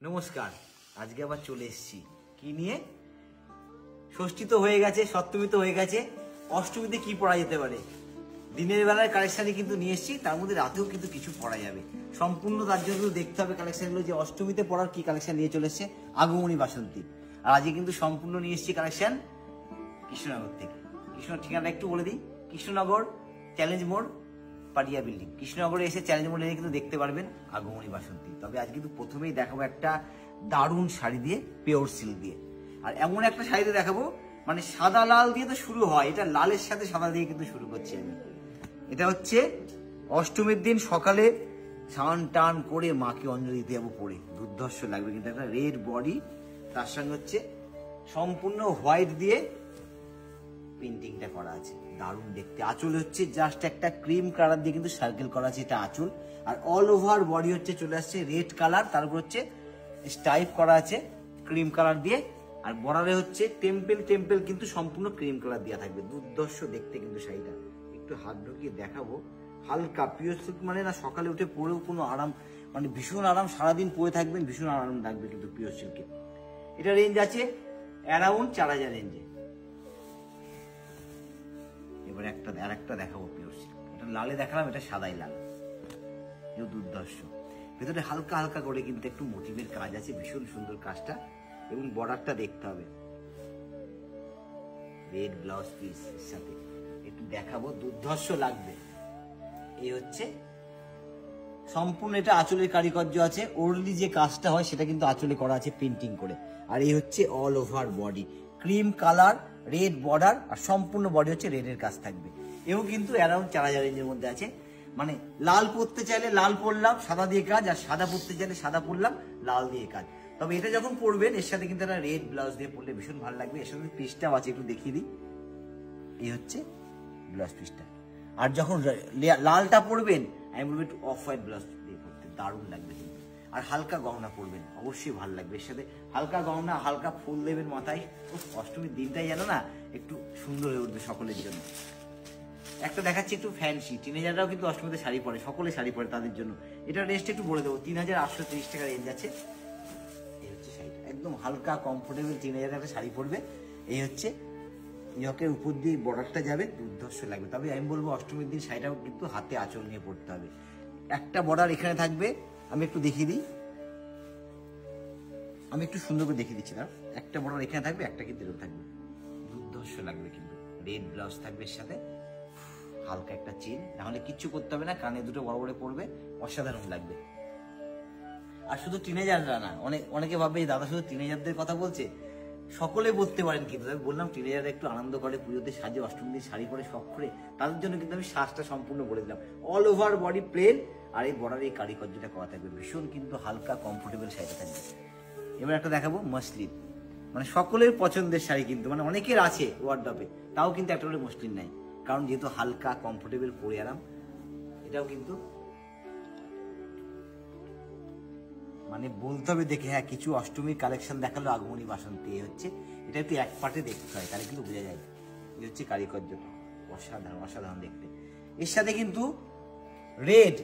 নমস্কার, আজকে আবার চলে এসেছি কি নিয়ে। ষষ্ঠী তো হয়ে গেছে, সপ্তমী তো হয়ে গেছে, অষ্টমীতে কি পরা যেতে পারে দিনের বেলায় কালেকশনই কিন্তু নিয়ে এসেছি। তার মধ্যে রাতেও কিন্তু কিছু পরা যাবে, সম্পূর্ণ তার জন্য দেখতে হবে কালেকশনগুলো যে অষ্টমীতে পরার কি কালেকশন নিয়ে চলে এসছে আগমনী বাসন্তী। আর আজকে কিন্তু সম্পূর্ণ নিয়ে এসেছি কালেকশন কৃষ্ণনগর থেকে। কৃষ্ণ ঠিকানা একটু বলে দিই, কৃষ্ণনগর চ্যালেঞ্জ মোড় পাটিয়া বিল্ডিং। কৃষ্ণনগরে এসে চ্যালেঞ্জ মোড়ে কিন্তু দেখতে পারবেন আগমনী বাসন্তী। তবে আজ কিন্তু প্রথমেই দেখাবো একটা দারুণ শাড়ি দিয়ে, পিওর সিল্ক দিয়ে। আর এমন একটা শাড়িতে দেখাবো মানে সাদা লাল দিয়ে তো শুরু হয়, এটা লালের সাথে সাদা দিয়ে কিন্তু শুরু করছি আমি। এটা হচ্ছে অষ্টমীর দিন সকালে স্নান টান করে মাকে অঞ্জলি দিতে যাবো পরে, দুর্ধর্ষ লাগবে কিন্তু। একটা রেড বডি, তার সঙ্গে হচ্ছে সম্পূর্ণ হোয়াইট দিয়ে প্রিন্টিংটা করা আছে, দারুণ দেখতে। আঁচল হচ্ছে জাস্ট একটা ক্রিম কালার দিয়ে কিন্তু সার্কেল করা আছে, এটা আঁচল। আর অল ওভার বডি হচ্ছে চলে আসছে রেড কালার, তারপর হচ্ছে স্টাইপ করা আছে ক্রিম কালার দিয়ে। আর বর্ডারে হচ্ছে টেম্পেল টেম্পেল কিন্তু সম্পূর্ণ ক্রিম কালার দেওয়া থাকবে, দুর্ধর্ষ দেখতে কিন্তু শাড়িটা। একটু হাত ঢুকিয়ে দেখাবো, হালকা পিওর সিল্ক, মানে না সকালে উঠে পরেও কোনো আরাম, মানে ভীষণ আরাম, সারাদিন পরে থাকবেন ভীষণ আরাম লাগবে কিন্তু পিওর সিল্কে। এটা রেঞ্জ আছে অ্যারাউন্ড 4000 রেঞ্জে। এবার আরেকটা দেখাবো পিওর সিল্ক। এটা লালে দেখালাম, এটা সাদাই লাল, এও দুর্ধর্ষ। ভেতরে হালকা হালকা করে কিন্তু একটু মোটিভের কাজ আছে, ভীষণ সুন্দর কাজটা। এবং বর্ডারটা দেখতে হবে, রেড ব্লাউজ পিস এর সাথে একটু দেখাবো, দুর্ধর্ষ লাগবে। এই হচ্ছে সম্পূর্ণ, এটা আঁচলের কারিকার্য আছে, ওরলি যে কাজটা হয় সেটা কিন্তু আঁচলে করা আছে প্রিন্টিং করে। আর এই হচ্ছে all over body cream colour, red border, আর সম্পূর্ণ বডি হচ্ছে রেডের কাজ থাকবে। এও কিন্তু অ্যারাউন্ড 4000 রেঞ্জের মধ্যে আছে। মানে লাল পরতে চাইলে লাল পরলাম সাদা দিয়ে কাজ, আর সাদা পরতে চাইলে সাদা পরলাম লাল দিয়ে কাজ। তবে এটা যখন পরবেন এর সাথে কিন্তু একটা রেড ব্লাউজ দিয়ে পরলে ভীষণ ভালো লাগবে। এর সাথে পিসটাও আছে, একটু দেখিয়ে দিই। এই হচ্ছে ব্লাউজ পিসটা। আর যখন লালটা পরবেন আমি বলবো একটু অফ হোয়াইট ব্লাউজ দিয়ে পরতে, দারুণ লাগবে কিন্তু। আর হালকা গহনা পরবেন, অবশ্যই ভালো লাগবে। এর সাথে হালকা গহনা, হালকা ফুল দেবেন মাথায়, অষ্টমীর দিনটাই জানো না একটু সুন্দর হয়ে উঠবে সকলের জন্য। একটা দেখাচ্ছি একটু ফ্যান্সি, টিনেজাররাও কিন্তু অষ্টমীতে শাড়ি পরে, সকলে শাড়ি পরে, তাদের জন্য এটা রেঞ্জটা একটু বলে দেবো। 3830 টাকা রেঞ্জ আছে। এই হচ্ছে শাড়িটা, একদম হালকা কমফোর্টেবল টিনেজার একটা শাড়ি পরবে। এই হচ্ছে ইয়কের উপর দিয়ে বর্ডারটা যাবে, দুর্ধর্ষ লাগবে। তবে আমি বলবো অষ্টমীর দিন শাড়িটাও কিন্তু হাতে আঁচল নিয়ে পড়তে হবে। একটা বর্ডার এখানে থাকবে, আমি একটু দেখিয়ে দিই, আমি একটু সুন্দর করে দেখিয়ে দিচ্ছি না। একটা বর্ডার এখানে থাকবে, একটা কিন্তু এরকম থাকবে, দুর্ধর্ষ লাগবে কিন্তু। রেড ব্লাউজ থাকবে এর সাথে, হালকা একটা চেন, নাহলে কিচ্ছু করতে হবে না, কানে দুটো বড় বড় পড়বে, অসাধারণ লাগবে। আর শুধু টিনেজাররা না, অনেকে ভাববে দাদা শুধু টিনেজারদের কথা বলছে, সকলে বলতে পারেন কিন্তু। আমি বললাম টিনেজাররা একটু আনন্দ করে, পুজোতে সাজে, অষ্টমী দিন শাড়ি পরে শখ করে, তাদের জন্য কিন্তু আমি সাজটা সম্পূর্ণ বলে দিলাম। অল ওভার বডি প্লেন, আর এই বর্ডারে এই কারিকার্যটা করা থাকবে, ভীষণ কিন্তু হালকা কমফোর্টেবল শাড়িটা থাকবে। এবার একটা দেখাবো মসলিন, মানে সকলের পছন্দের শাড়ি কিন্তু, মানে অনেকের আছে ওয়ার্ডরোবে, তাও কিন্তু একটা করে মসলিন নাই, কারণ যেহেতু হালকা কমফোর্টেবল পরে আরাম। এটাও কিন্তু মানে বলতে হবে দেখে, হ্যাঁ কিছু অষ্টমীর কালেকশন দেখালো আগমনী বাসন্তী। হচ্ছে এটা একটু এক পার্টে দেখতে হয়, তাহলে কিন্তু বোঝা যায়। এই হচ্ছে কারিকার্যটা, অসাধারণ অসাধারণ দেখতে। এর সাথে কিন্তু রেড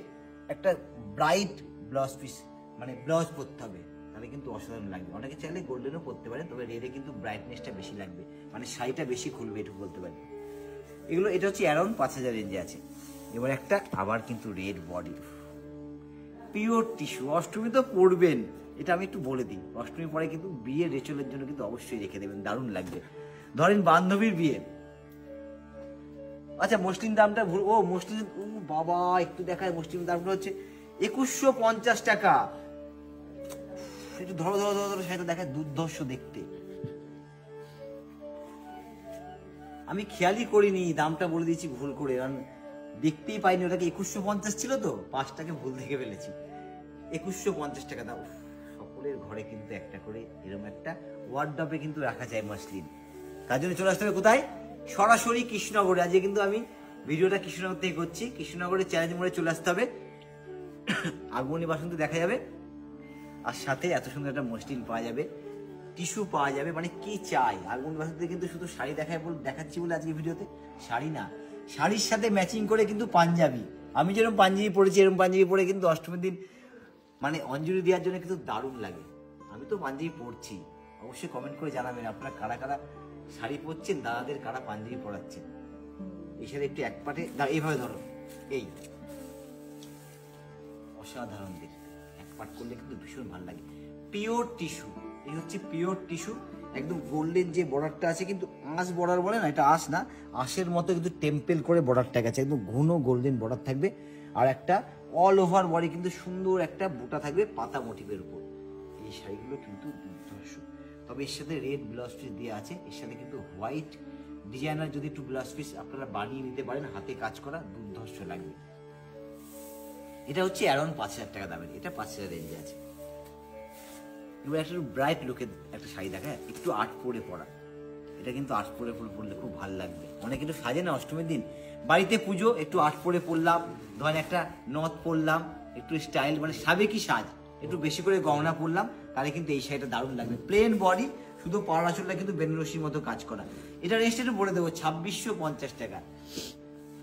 একটা ব্রাইট ব্লাউজ পিস, মানে ব্লাউজ পরতে হবে, তাহলে কিন্তু অসাধারণ লাগবে। অনেকে চাইলে গোল্ডেনও পরতে পারে, তবে রেডে কিন্তু ব্রাইটনেসটা বেশি লাগবে, মানে শাড়িটা বেশি খুলবে, এটুকু বলতে পারি। এগুলো এটা হচ্ছে অ্যারাউন্ড 5000 রেঞ্জে আছে। এবার একটা আবার কিন্তু red body pure tissue, Ashtami তো পরবেন, এটা আমি একটু বলে দিই। অষ্টমী পরে কিন্তু বিয়ের রেচলের জন্য কিন্তু অবশ্যই রেখে দেবেন, দারুণ লাগবে। ধরেন বান্ধবীর বিয়ে, আচ্ছা মসলিন দামটা ভুল, ও মসলিন, ও বাবা একটু দেখায়, মসলিন দামটা হচ্ছে 2150 টাকা। একটু ধরো ধরো ধরো ধরো, সেটা দেখায়, দুর্ধর্ষ দেখতে। আমি খেয়ালই করিনি, দামটা বলে দিয়েছি ভুল করে, কারণ দেখতেই পাইনি। ওটাকে 2150 ছিল তো, 5 টাকা ভুল থেকে ফেলেছি। 2150 টাকা দাও। সকলের ঘরে কিন্তু একটা করে এরকম একটা ওয়ার্ডরোবে কিন্তু রাখা যায় মসলিন। তার জন্য চলে আসতে হবে কোথায়? সরাসরি কৃষ্ণনগরে। আজকে কিন্তু আমি ভিডিওটা কৃষ্ণনগর থেকে করছি। কৃষ্ণনগরের চ্যালেঞ্জ মোড়ে চলে আসতে হবে, আগমনী বাসন্তী দেখা যাবে, আর সাথে এত সুন্দর একটা মসলিন পাওয়া যাবে, টিস্যু পাওয়া যাবে। মানে কি চাই আগমনী বাসন্তীতে, কিন্তু শুধু শাড়ি দেখাচ্ছি বলে আজকে ভিডিওতে, শাড়ি না, শাড়ির সাথে ম্যাচিং করে কিন্তু পাঞ্জাবি। আমি যেরকম পাঞ্জাবি পরেছি, এরকম পাঞ্জাবি পরে কিন্তু অষ্টমীর দিন মানে অঞ্জলি দেওয়ার জন্য কিন্তু দারুণ লাগে। তো পাঞ্জাবি পরছি, অবশ্যই কমেন্ট করে জানাবেন আপনারা কারা কারা শাড়ি পরছেন, দাদাদের কারা পাঞ্জাবি পরাচ্ছেন। এই সাথে একটু এক পাটে এইভাবে ধরো, এই অসাধারণ দেখ, এক পাট করলে কিন্তু ভীষণ ভালো লাগে। পিওর টিস্যু, এই হচ্ছে পিওর টিস্যু, একদম গোল্ডেন যে বর্ডারটা আছে, কিন্তু আঁশ বর্ডার বলে না, এটা আঁশ না, আঁশের মতো কিন্তু টেম্পেল করে বর্ডারটা গেছে, একদম ঘন গোল্ডেন বর্ডার থাকবে। আর একটা অল ওভার বডি কিন্তু সুন্দর একটা বুটা থাকবে পাতা মোটিভের উপর। এই শাড়িগুলো কিন্তু দুর্ধর্ষ। তবে এর সাথে রেড ব্লাউজ পিস দিয়ে আছে, এর সাথে কিন্তু হোয়াইট ডিজাইনার যদি একটু ব্লাউজ পিস আপনারা বানিয়ে নিতে পারেন, হাতে কাজ করা, দুর্ধর্ষ লাগবে। এটা হচ্ছে অ্যারাউন্ড 5,000 টাকা দামের, এটা 5,000 রেঞ্জে আছে। এবার একটা ব্রাইট লুকের একটা শাড়ি দেখা, একটু আট পরে পরা, এটা কিন্তু আট পরে পরলে খুব ভালো লাগবে। অনেক কিন্তু সাজে না অষ্টমীর দিন, বাড়িতে পুজো, একটু আট পরে পরলাম, ধরেন একটা নথ পরলাম, একটু স্টাইল মানে সাবেকি সাজ, একটু বেশি করে গহনা পরলাম, তাহলে কিন্তু এই শাড়িটা দারুণ লাগবে। প্লেন বডি, শুধু পাড়া চুলটা কিন্তু বেনারসির মতো কাজ করা। এটা রেঞ্জটা একটু বলে দেবো 2650 টাকা,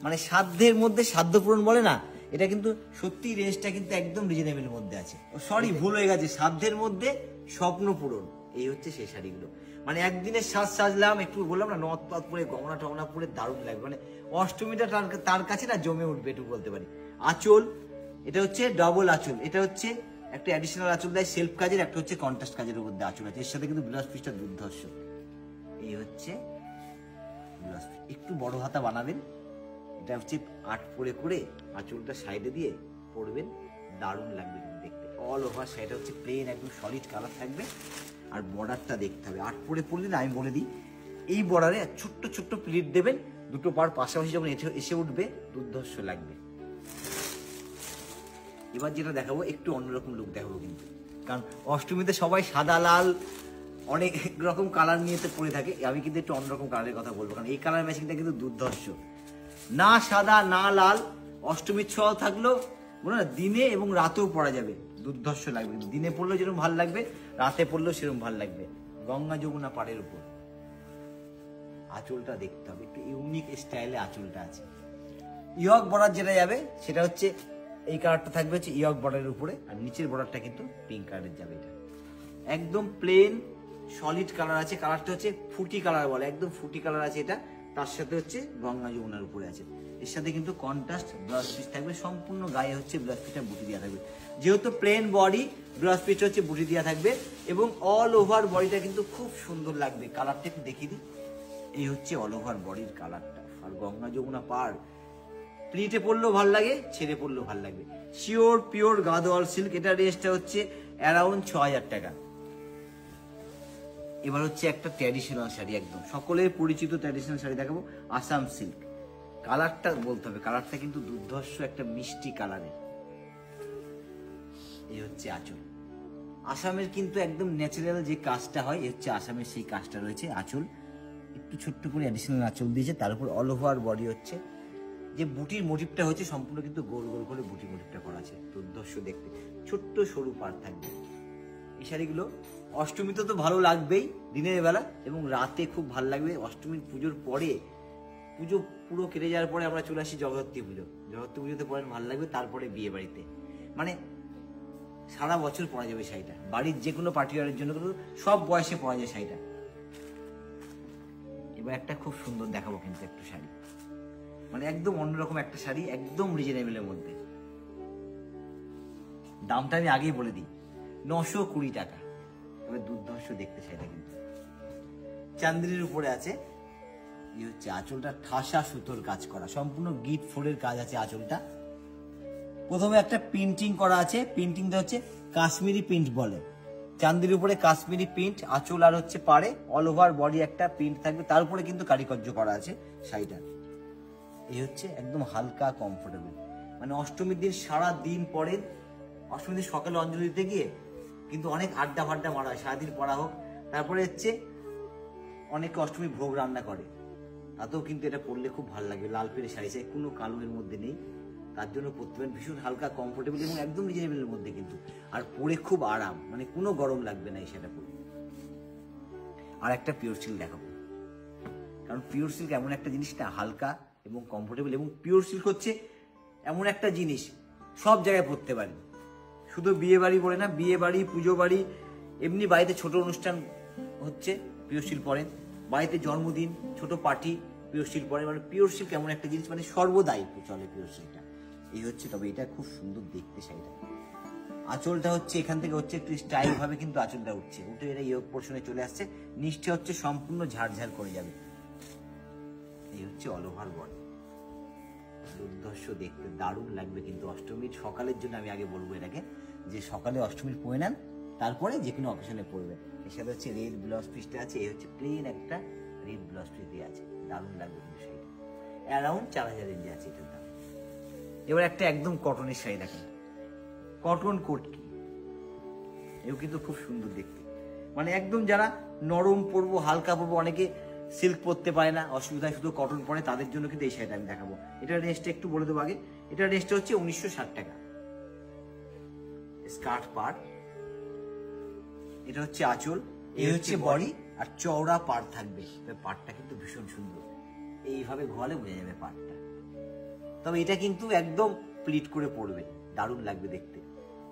মানে সাধ্যের মধ্যে সাধ্য পূরণ বলে না, এটা কিন্তু সত্যি রেঞ্জটা কিন্তু একদম রিজনেবল মধ্যে আছে। সরি ভুল হয়ে গেছে, সাধ্যের মধ্যে স্বপ্ন পূরণ, এই হচ্ছে সেই শাড়িগুলো। মানে একদিনের সাজ সাজলাম, একটু বললাম না নথ পথ পরে গহনা টহনা পরে দারুণ লাগবে, মানে অষ্টমীটা তার কাছে না জমে উঠবে, একটু বলতে পারি। আঁচল, এটা হচ্ছে ডবল আঁচল, এটা হচ্ছে একটা অ্যাডিশনাল আঁচল দেয় সেলফ কাজের, একটা হচ্ছে কন্ট্রাস্ট কাজের মধ্যে আঁচল আছে, এর সাথে কিন্তু ব্লাউজ পিসটা দুর্ধর্ষ। এই হচ্ছে ব্লাউজ পিস, একটু বড় হাতা বানাবেন, এটা হচ্ছে আট পরে করে আঁচলটা সাইডে দিয়ে পরবেন, দারুণ লাগবে কিন্তু দেখতে। অল ওভার শাড়িটা হচ্ছে প্লেন একদম সলিড কালার থাকবে, আর বর্ডারটা দেখতে হবে। আট পরে পরলে না, আমি বলে দিই, এই বর্ডারে ছোট্ট ছোট্ট প্লিট দেবেন, দুটো পার পাশাপাশি যখন এসে উঠবে, দুর্ধর্ষ লাগবে। এবার যেটা দেখাবো একটু অন্যরকম লুক দেখাবো কিন্তু, কারণ অষ্টমীতে সবাই সাদা লাল অনেক রকম কালার নিয়ে পরে থাকে, আমি কিন্তু একটু অন্যরকম কালারের কথা বলবো, কারণ এই কালার ম্যাচিংটা কিন্তু দুর্ধর্ষ। না সাদা না লাল, অষ্টমীর ছোঁয়া থাকলো, বলো না দিনে এবং রাতেও পরা যাবে, দুর্ধর্ষ লাগবে। দিনে পড়লেও যেরকম ভালো লাগবে, রাতে পড়লেও সেরকম ভালো লাগবে। গঙ্গা যমুনা পাড়ের উপর আঁচলটা দেখতে হবে, একটু ইউনিক স্টাইলে আঁচলটা আছে। ইয়ক বর্ডার যেটা যাবে সেটা হচ্ছে এই কালারটা থাকবে হচ্ছে ইয়ক বর্ডারের উপরে, আর নিচের বর্ডারটা কিন্তু পিঙ্ক কালারের যাবে। এটা একদম প্লেন সলিড কালার আছে, কালারটা হচ্ছে ফুটি কালার বলে, একদম ফুটি কালার আছে এটা, তার সাথে হচ্ছে গঙ্গা যমুনার উপরে আছে। এর সাথে কিন্তু কন্ট্রাস্ট ব্লাউজ পিস থাকবে, সম্পূর্ণ গায়ে হচ্ছে ব্লাউজ পিসটা বুটি দেওয়া থাকবে, যেহেতু প্লেন বডি ব্লাউজ পিসটা হচ্ছে বুটি দেওয়া থাকবে, এবং অল ওভার বডিটা কিন্তু খুব সুন্দর লাগবে। কালারটা একটু দেখিয়ে দিই, এই হচ্ছে অল ওভার বডির কালারটা। আর গঙ্গা যমুনা পাড় প্লিটে পড়লেও ভালো লাগে, ছেড়ে পড়লেও ভালো লাগবে। শিওর পিওর গাদোয়াল সিল্ক, এটা রেঞ্জটা হচ্ছে অ্যারাউন্ড 6,000 টাকা। এবার হচ্ছে একটা ট্র্যাডিশনাল শাড়ি, একদম সকলের পরিচিত ট্র্যাডিশনাল শাড়ি দেখাবো, আসাম সিল্ক। কালারটা বলতে হবে, কালারটা কিন্তু দুর্ধর্ষ একটা মিষ্টি কালারের। এই হচ্ছে আঁচল, আসামের কিন্তু একদম ন্যাচারাল যে কাজটা হয়, এই হচ্ছে আসামের সেই কাজটা রয়েছে। আঁচল একটু ছোট্ট করে অ্যাডিশনাল আঁচল দিয়েছে, তার উপর অল ওভার বডি হচ্ছে যে বুটির মোটিভটা হচ্ছে সম্পূর্ণ কিন্তু গোল গোল করে বুটি মোটিভটা করা আছে, দুর্ধর্ষ দেখতে। ছোট্ট সরু পাড় থাকবে। এই শাড়িগুলো অষ্টমীতে তো ভালো লাগবেই দিনের বেলা, এবং রাতে খুব ভালো লাগবে। অষ্টমীর পুজোর পরে, পুজো পুরো কেটে যাওয়ার পরে আমরা চলে আসি জগদ্ধাত্রী পুজো, জগদ্ধাত্রী পুজোতে পরে ভালো লাগবে, তারপরে বিয়ে বাড়িতে, মানে সারা বছর পরা যাবে শাড়িটা, বাড়ির যে কোনো পার্টিওয়ারের জন্য কিন্তু সব বয়সে পরা যায় শাড়িটা। এবার একটা খুব সুন্দর দেখাবো কিন্তু একটু শাড়ি, মানে একদম অন্যরকম একটা শাড়ি, একদম রিজনেবলের মধ্যে। দামটা আমি আগেই বলে দিই, 920 টাকা। তবে দুর্ধর্ষ দেখতে শাড়িটা কিন্তু চান্দিনীর উপরে আছে। এই হচ্ছে আঁচলটা, ঠাসা সুতোর কাজ করা, সম্পূর্ণ গিট ফোরের কাজ আছে আঁচলটা। প্রথমে একটা প্রিন্টিং করা আছে, প্রিন্টিংটা হচ্ছে কাশ্মীরি প্রিন্ট বলে, চান্দির উপরে কাশ্মীরি প্রিন্ট, আঁচল আর হচ্ছে পাড়ে অল ওভার বডি একটা প্রিন্ট থাকবে, তার উপরে কিন্তু কারিকার্য করা আছে শাড়িটা। এই হচ্ছে একদম হালকা কমফোর্টেবল, মানে অষ্টমীর দিন সারা দিন পরে, অষ্টমীর দিন সকালে অঞ্জলি দিতে গিয়ে কিন্তু অনেক আড্ডা ফাড্ডা মারা হয়, সারাদিন পড়া হোক। তারপরে হচ্ছে অনেকে অষ্টমী ভোগ রান্না করে, তাতেও কিন্তু এটা পরলে খুব ভালো লাগবে। লাল পেরে শাড়ি চাই, কোনো কালো এর মধ্যে নেই, তার জন্য পরতে পারেন, ভীষণ হালকা কমফোর্টেবল এবং একদম রিজনেবলের মধ্যে কিন্তু, আর পরে খুব আরাম, মানে কোনো গরম লাগবে না এই শাড়িটা পরে। আর একটা পিওর সিল্ক দেখাবো, কারণ পিওর সিল্ক এমন একটা জিনিস না, হালকা এবং কমফোর্টেবল, এবং পিওর সিল্ক হচ্ছে এমন একটা জিনিস সব জায়গায় পরতে পারেন, শুধু বিয়ে বাড়ি বলে না, বিয়ে বাড়ি, পুজো বাড়ি, এমনি বাড়িতে ছোট অনুষ্ঠান হচ্ছে পিওর সিল্ক পরেন, বাড়িতে জন্মদিন, ছোট পার্টি পিওর সিল্ক পরেন। মানে পিওর সিল্ক এমন একটা জিনিস, মানে সর্বদাই চলে পিওর সিল্কটা। এই হচ্ছে, তবে এটা খুব সুন্দর দেখতে শাড়িটা। আঁচলটা হচ্ছে এখান থেকে হচ্ছে একটু স্টাইল ভাবে কিন্তু আঁচলটা উঠছে, উঠে এটা ইয়োগ পোর্শনে চলে আসছে, নিচটা হচ্ছে সম্পূর্ণ ঝাড়ঝাড় করে যাবে। এই হচ্ছে অল ওভার বডি, দুর্ধর্ষ দেখতে, দারুণ লাগবে কিন্তু অষ্টমীর সকালের জন্য। আমি আগে বলবো এটাকে যে সকালে অষ্টমীর পরে নেন, তারপরে যে কোনো অকেশনে পরবে। এর সাথে হচ্ছে রেড ব্লাউজ পিসটা আছে, এই হচ্ছে প্লেন একটা রেড ব্লাউজ পিস দিয়ে আছে, দারুণ লাগবে কিন্তু শাড়িটা। অ্যারাউন্ড 4000 রেঞ্জে আছে এটার দাম। এবার একটা একদম কটনের শাড়ি দেখেন, কটন কোট কি, এও কিন্তু খুব সুন্দর দেখতে। মানে একদম যারা নরম পরবো, হালকা পরবো, অনেকে সিল্ক পরতে পারে না, অসুবিধা, শুধু কটন পরে, তাদের জন্য কিন্তু এই শাড়িটা আমি দেখাবো। এটার রেঞ্জটা একটু বলে দেবো আগে। এটার রেঞ্জটা হচ্ছে 1960 টাকা। স্কার্ট পার্ট, এটা হচ্ছে আঁচল, এই হচ্ছে বডি, আর চওড়া পাড় থাকবে। পাড়টা কিন্তু ভীষণ সুন্দর, এইভাবে ঘোরালে বোঝা যাবে পাড়টা। তবে এটা কিন্তু একদম প্লিট করে পরবে, দারুণ লাগবে দেখতে।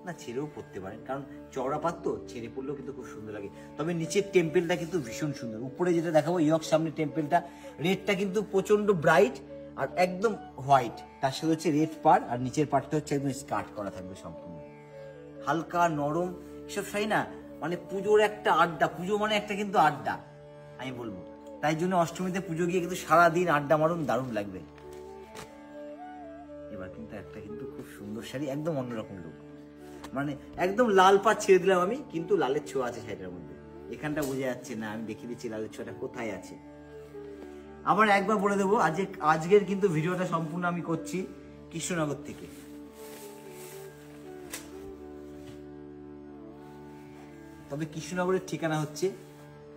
না ছেড়েও পরতে পারেন, কারণ চওড়া পাত তো, ছেড়ে পরলেও কিন্তু খুব সুন্দর লাগে। তবে নিচের টেম্পেলটা কিন্তু ভীষণ সুন্দর। উপরে যেটা দেখাবো ইয়ক সামনে টেম্পেলটা, রেডটা কিন্তু প্রচন্ড ব্রাইট আর একদম হোয়াইট, তার সাথে হচ্ছে রেড পার, আর নিচের পার্টটা হচ্ছে একদম স্কার্ট করা থাকবে সম্পূর্ণ। হালকা নরম এসব শাড়ি না, মানে পুজোর একটা আড্ডা, পুজো মানে একটা কিন্তু আড্ডা আমি বলবো। তাই জন্য অষ্টমীতে পুজো গিয়ে কিন্তু সারাদিন আড্ডা মারুন, দারুণ লাগবে। এবার কিন্তু একটা কিন্তু খুব সুন্দর শাড়ি, একদম অন্যরকম লুক, মানে একদম লাল পাড় ছেড়ে দিলাম আমি, কিন্তু লালের ছোঁয়া আছে শাড়িটার মধ্যে। এখানটা বোঝা যাচ্ছে না, আমি দেখিয়ে দিচ্ছি লালের ছোঁয়াটা কোথায় আছে। আবার একবার বলে দেবো, আজকের কিন্তু ভিডিওটা সম্পূর্ণ আমি করছি কৃষ্ণনগর থেকে। তবে কৃষ্ণনগরের ঠিকানা হচ্ছে,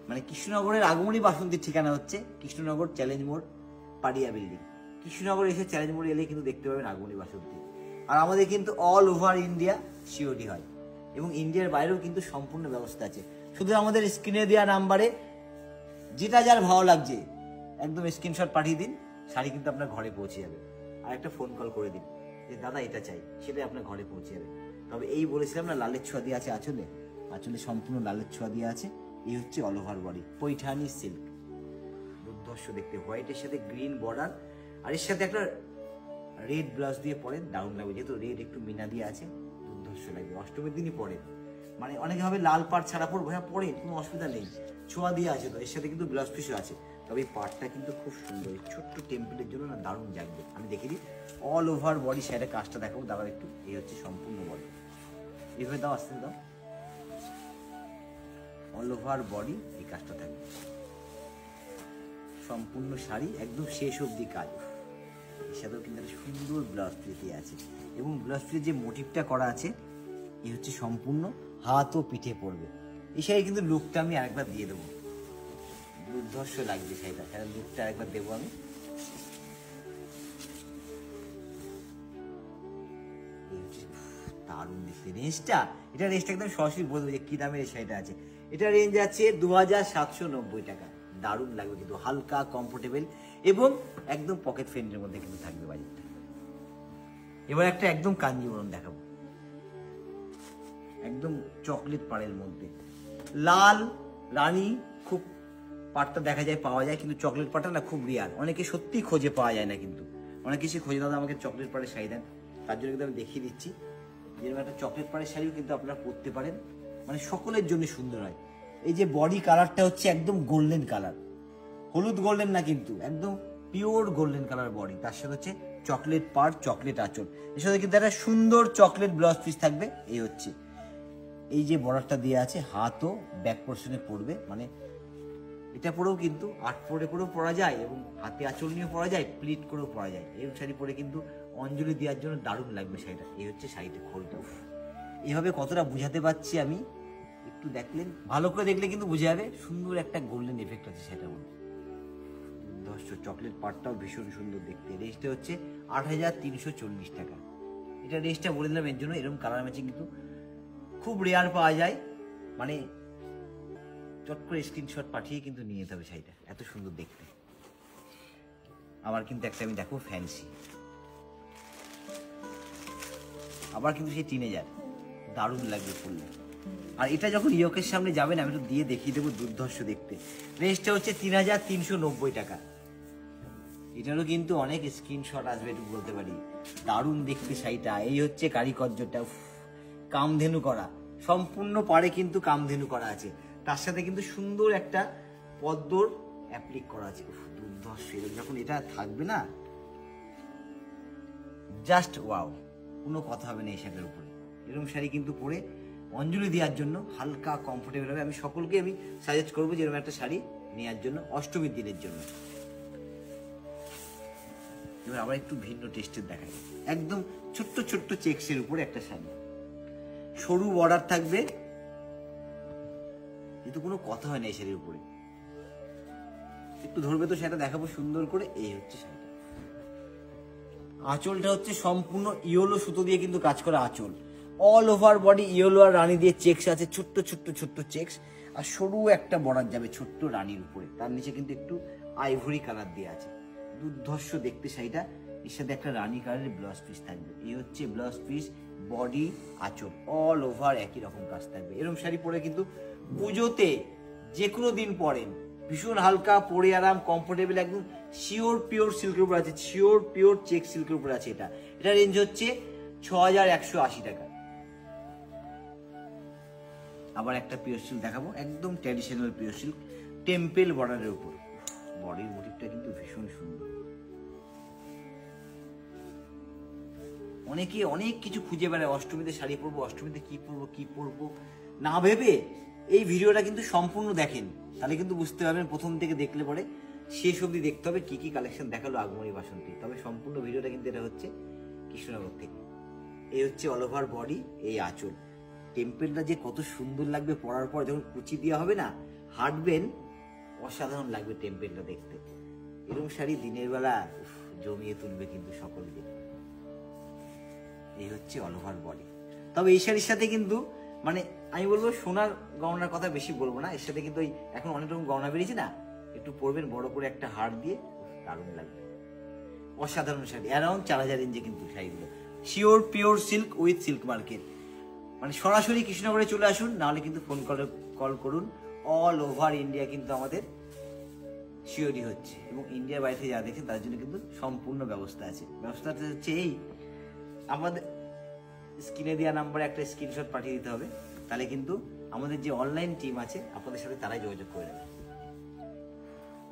মানে কৃষ্ণনগরের আগমনী বাসন্তীর ঠিকানা হচ্ছে কৃষ্ণনগর চ্যালেঞ্জ মোড়, পাড়িয়া বিল্ডিং। কৃষ্ণনগর এসে চ্যালেঞ্জ মোড়ে এলে কিন্তু দেখতে পাবেন আগমনী বাসন্তী। আর আমাদের কিন্তু অল ওভার ইন্ডিয়া সিওডি হয়, এবং ইন্ডিয়ার বাইরেও কিন্তু সম্পূর্ণ ব্যবস্থা আছে। শুধু আমাদের স্ক্রিনে দেওয়া নাম্বারে যেটা যার ভালো লাগছে একদম স্ক্রিনশট পাঠিয়ে দিন, শাড়ি কিন্তু আপনার ঘরে পৌঁছে যাবে। আর একটা ফোন কল করে দিন যে দাদা এটা চাই, সেটাই আপনার ঘরে পৌঁছে যাবে। তবে এই বলেছিলাম না, লালের ছোঁয়া দিয়ে আছে আঁচলে, আঁচলে সম্পূর্ণ লালের ছোঁয়া দিয়ে আছে। এই হচ্ছে all over body, Paithani silk, দুর্ধর্ষ দেখতে, হোয়াইটের সাথে গ্রিন বর্ডার, আর এর সাথে একটা রেড ব্লাউজ দিয়ে পরেন, দারুণ লাগবে। যেহেতু রেড একটু মিনা দিয়ে আছে, দুর্ধর্ষ লাগবে। অষ্টমীর দিনই পরেন, মানে অনেকে ভাবে লাল পাড় ছাড়া পরবো, হ্যাঁ পরেন, কোনো অসুবিধা নেই, ছোঁয়া দিয়ে আছে তো। এর সাথে কিন্তু ব্লাউজ পিসও আছে। তবে এই পাড়টা কিন্তু খুব সুন্দর, এই ছোট্ট টেম্পলের জন্য না দারুণ জাগবে। আমি দেখে দিই অল ওভার বডি শাড়ির কাজটা দেখাবো, দাঁড়াও একটু। এই হচ্ছে সম্পূর্ণ বডি, এইভাবে দাও, আসতে দাও, অল ওভার বডি এই কাজটা থাকবে। সম্পূর্ণ শাড়ি একদম শেষ অবধি কাজ। এর সাথেও কিন্তু একটা সুন্দর ব্লাউজ পিস আছে, এবং ব্লাউজ পিসের যে মোটিভটা করা আছে, এই হচ্ছে সম্পূর্ণ হাত ও পিঠে পড়বে। এই শাড়ি কিন্তু লুকটা আমি আরেকবার দিয়ে দেবো, দুর্ধর্ষ লাগবে শাড়িটা, শাড়ির লুকটা আরেকবার দেবো আমি। দারুণ দেখতে রেঞ্জটা, এটা রেঞ্জটা একদম সরাসরি বলে দেবো যে কি দামের এই শাড়িটা আছে। এটা রেঞ্জ আছে 2790 টাকা। দারুণ লাগবে কিন্তু, হালকা কমফোর্টেবল এবং একদম পকেট ফ্রেন্ডের মধ্যে কিন্তু থাকবে বাজেটটা। এবার একটা একদম কাঞ্জিবরম দেখাবো, একদম চকলেট পাড়ের মধ্যে, লাল রানী খুব পাড়টা দেখা যায়, পাওয়া যায়, কিন্তু চকলেট পাড়টা না খুব রেয়ার, অনেকে সত্যি খোঁজে, পাওয়া যায় না কিন্তু। অনেক কিছু খোঁজে, দাদা আমাকে চকলেট পাড়ের শাড়ি দেন, তার জন্য কিন্তু আমি দেখিয়ে দিচ্ছি। যেরকম একটা চকলেট পাড়ের শাড়িও কিন্তু আপনারা পরতে পারেন, মানে সকলের জন্য সুন্দর হয়। এই যে বডি কালারটা হচ্ছে একদম গোল্ডেন কালার, হলুদ গোল্ডেন না কিন্তু, একদম পিওর গোল্ডেন কালার বডি, তার সাথে হচ্ছে চকলেট পাড়, চকলেট আঁচল, এর সাথে কিন্তু একটা সুন্দর চকলেট ব্লাউজ পিস থাকবে। এই হচ্ছে এই যে বর্ডারটা দিয়ে আছে, হাতও ব্যাক পোর্শনে পড়বে, মানে এটা পরেও কিন্তু আট পরে করেও পরা যায়, এবং হাতে আঁচল নিয়েও পরা যায়, প্লিট করেও পরা যায়। এই শাড়ি পরে কিন্তু অঞ্জলি দেওয়ার জন্য দারুণ লাগবে শাড়িটা। এই হচ্ছে শাড়িটা খোলটা, এইভাবে কতটা বুঝাতে পারছি আমি, একটু দেখলেন, ভালো করে দেখলে কিন্তু বুঝে যাবে। সুন্দর একটা গোল্ডেন এফেক্ট আছে সেটার মধ্যে, চকলেট পাড়টাও ভীষণ সুন্দর দেখতে। রেঞ্জটা হচ্ছে 8340 টাকা। এটা রেঞ্জটা বলে দিলাম এর জন্য, এরকম কালার ম্যাচিং কিন্তু খুব রেয়ার পাওয়া যায়, মানে চট করে স্ক্রিনশট পাঠিয়ে কিন্তু নিয়ে যেতে হবে শাড়িটা, এত সুন্দর দেখতে। আবার কিন্তু একটা আমি দেখো ফ্যান্সি, আবার কিন্তু সেই টিনেজার, দারুণ লাগবে পরলে, আর এটা যখন ইয়কের সামনে যাবেন আমি একটু দিয়ে দেখিয়ে দেবো, দুর্ধর্ষ দেখতে। রেঞ্জটা হচ্ছে 3390 টাকা। এটারও কিন্তু অনেক স্ক্রিনশট আসবে, একটু বলতে পারি। দারুণ দেখতে শাড়িটা। এই হচ্ছে কারিকর্যটা, কামধেনু করা, সম্পূর্ণ পাড়ে কিন্তু কামধেনু করা আছে। তার সাথে কিন্তু সুন্দর একটা পদ্মর অ্যাপ্লিক করা আছে। দুর্ধর্ষ। যখন এটা থাকবে না, জাস্ট ওয়াও, কোনো কথা হবে না এই শাড়ির উপরে। এরকম শাড়ি কিন্তু পরে অঞ্জলি দেওয়ার জন্য হালকা কমফোর্টেবল হবে। আমি সকলকে সাজেস্ট করবো যে এরকম একটা শাড়ি নেওয়ার জন্য অষ্টমীর দিনের জন্য। এবার আবার একটু ভিন্ন টেস্টের দেখাই। একদম ছোট্ট ছোট্ট চেক্সের উপরে একটা শাড়ি, সরু বর্ডার থাকবে, কিন্তু কোনো কথা হয় না এই শাড়ির উপরে। একটু ধরবে তো সেটা দেখাবো সুন্দর করে। এই হচ্ছে শাড়িটা। আঁচলটা হচ্ছে সম্পূর্ণ ইয়েলো সুতো দিয়ে কিন্তু কাজ করা আঁচল। অল ওভার বডি ইয়েলো আর রানী দিয়ে চেক্স আছে, ছোট্ট ছোট্ট ছোট্ট চেক্স, আর সরু একটা বর্ডার যাবে ছোট্ট রানীর উপরে। তার নিচে কিন্তু একটু আইভরি কালার দিয়ে আছে। দুর্ধর্ষ দেখতে শাড়িটা। এর সাথে একটা রানী কালারের ব্লাউজ পিস থাকবে। এই হচ্ছে ব্লাউজ পিস, বডি, আঁচল, অল ওভার একই রকম কাজ থাকবে। এরকম শাড়ি পরে কিন্তু পুজোতে যে কোনো দিন পরেন, ভীষণ হালকা, পরে আরাম, কমফোর্টেবল, একদম শিওর পিওর সিল্কের উপর আছে, শিওর পিওর চেক সিল্কের উপর আছে। এটা রেঞ্জ হচ্ছে 6180 টাকা। আবার একটা পিওর সিল্ক দেখাবো, একদম ট্র্যাডিশনাল পিওর সিল্ক, টেম্পেল বর্ডারের উপর। বডির মোটিভটা কিন্তু ভীষণ সুন্দর। অনেকে অনেক কিছু খুঁজে বেড়ায়, অষ্টমীতে শাড়ি পরবো, অষ্টমীতে কি পরবো না ভেবে এই ভিডিওটা কিন্তু সম্পূর্ণ দেখেন, তাহলে কিন্তু বুঝতে পারবেন। প্রথম থেকে দেখলে পরে শেষ অবধি দেখতে হবে কি কি কালেকশন দেখালো আগমনী বাসন্তী। তবে সম্পূর্ণ ভিডিওটা কিন্তু এটা হচ্ছে কৃষ্ণনগর থেকে। এই হচ্ছে অল ওভার বডি, এই আঁচল। টেম্পেলটা যে কত সুন্দর লাগবে পরার পর, যখন কুচি দেওয়া হবে না, হাঁটবেন, অসাধারণ লাগবে টেম্পেলটা দেখতে। এরকম শাড়ি দিনের বেলা জমিয়ে তুলবে কিন্তু সকলকে। এই হচ্ছে অল ওভার বডি। তবে এই শাড়ির সাথে কিন্তু মানে আমি বলবো সোনার গহনার কথা বেশি বলবো না, এর সাথে কিন্তু ওই এখন অনেক রকম গহনা বেরিয়েছে না, একটু পরবেন বড় করে একটা হার দিয়ে, দারুণ লাগবে। অসাধারণ শাড়ি, অ্যারাউন্ড 4000 রেঞ্জে কিন্তু শাড়িগুলো। Sure pure silk with silk market. মানে সরাসরি কৃষ্ণনগরে চলে আসুন, নাহলে কিন্তু ফোন কল করুন। অল ওভার ইন্ডিয়া কিন্তু আমাদের শিওরই হচ্ছে, এবং ইন্ডিয়ার বাইরে থেকে যারা দেখছেন তার জন্য কিন্তু সম্পূর্ণ ব্যবস্থা আছে। ব্যবস্থাটা হচ্ছে এই, আমাদের স্ক্রিনে দেওয়া নাম্বারে একটা স্ক্রিনশট পাঠিয়ে দিতে হবে, তাহলে কিন্তু আমাদের যে অনলাইন টিম আছে আপনাদের সাথে তারাই যোগাযোগ করে নেবে।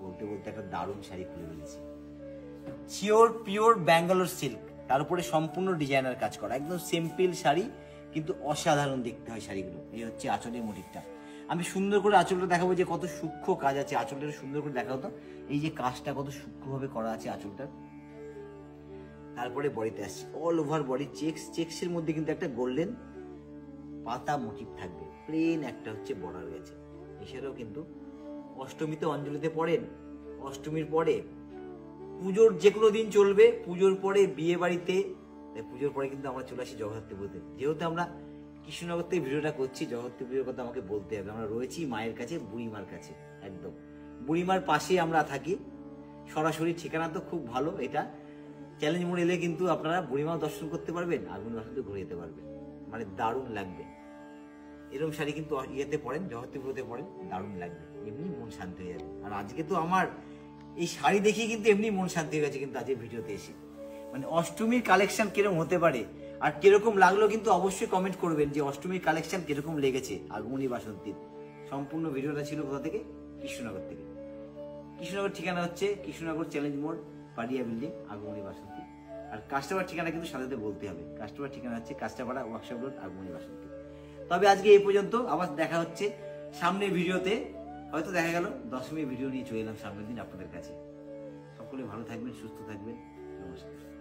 বলতে বলতে একটা দারুণ শাড়ি খুলে ফেলেছি, শিওর পিওর ব্যাঙ্গালোর সিল্ক, তার উপরে সম্পূর্ণ ডিজাইনার কাজ করা, একদম সিম্পল শাড়ি কিন্তু অসাধারণ দেখতে হয় শাড়িগুলো। এই হচ্ছে আঁচলের মোটিভটা। আমি সুন্দর করে আঁচলটা দেখাবো যে কত সূক্ষ্ম কাজ আছে আঁচলটা, সুন্দর করে দেখা হতো। এই যে কাজটা কত সূক্ষ্মভাবে করা আছে আঁচলটা। তারপরে বডিতে আসছে অল ওভার বডি চেক্সের মধ্যে কিন্তু একটা গোল্ডেন পাতা মোটিভ থাকবে, প্লেন একটা হচ্ছে বর্ডার গেছে। এছাড়াও কিন্তু অষ্টমীতে অঞ্জলিতে পড়েন, অষ্টমীর পরে পুজোর যে কোনো দিন চলবে, পুজোর পরে বিয়ে বাড়িতে, পুজোর পরে কিন্তু আমরা চলে আসি জগদ্ধাত্রী পুজোতে। যেহেতু আমরা কৃষ্ণনগর থেকে ভিডিওটা করছি, জগদ্ধাত্রী পুজোর কথা আমাকে বলতে হবে। আমরা রয়েছি মায়ের কাছে, বুড়িমার কাছে, একদম বুড়িমার পাশেই আমরা থাকি। সরাসরি ঠিকানা তো খুব ভালো, এটা চ্যালেঞ্জ মোড় এলে কিন্তু আপনারা বুড়িমাও দর্শন করতে পারবেন, আগুন বাসন্তী ঘুরে যেতে পারবেন, মানে দারুণ লাগবে। এরকম শাড়ি কিন্তু ইয়েতে পড়েন, জগদ্ধাত্রীপুরতে পড়েন, দারুণ লাগবে, এমনি মন শান্তি হয়ে যাবে। আর আজকে তো আমার এই শাড়ি দেখিয়ে কিন্তু এমনি মন শান্তি হয়ে গেছে কিন্তু আজকের ভিডিওতে এসে। মানে অষ্টমীর কালেকশন কিরকম হতে পারে আর কিরকম লাগলো কিন্তু অবশ্যই কমেন্ট করবেন যে অষ্টমীর কালেকশন কিরকম লেগেছে আগমনী বাসন্তীর। সম্পূর্ণ ভিডিওটা ছিল কোথা থেকে? কৃষ্ণনগর থেকে। কৃষ্ণনগর ঠিকানা হচ্ছে কৃষ্ণনগর চ্যালেঞ্জ মোড়, পাডিয়া বিল্ডিং, আগমনী বাসন্তী। আর কাস্টমার ঠিকানা কিন্তু সাথে বলতে হবে। কাস্টমার ঠিকানা হচ্ছে কাস্টাপাড়া, ওয়ার্কশপ রোড, আগমনী বাসন্তী। তবে আজকে এই পর্যন্ত, আবার দেখা হচ্ছে সামনের ভিডিওতে। হয়তো দেখা গেল দশমীর ভিডিও নিয়ে চলে এলাম সামনের দিন আপনাদের কাছে। সকলে ভালো থাকবেন, সুস্থ থাকবেন, নমস্কার।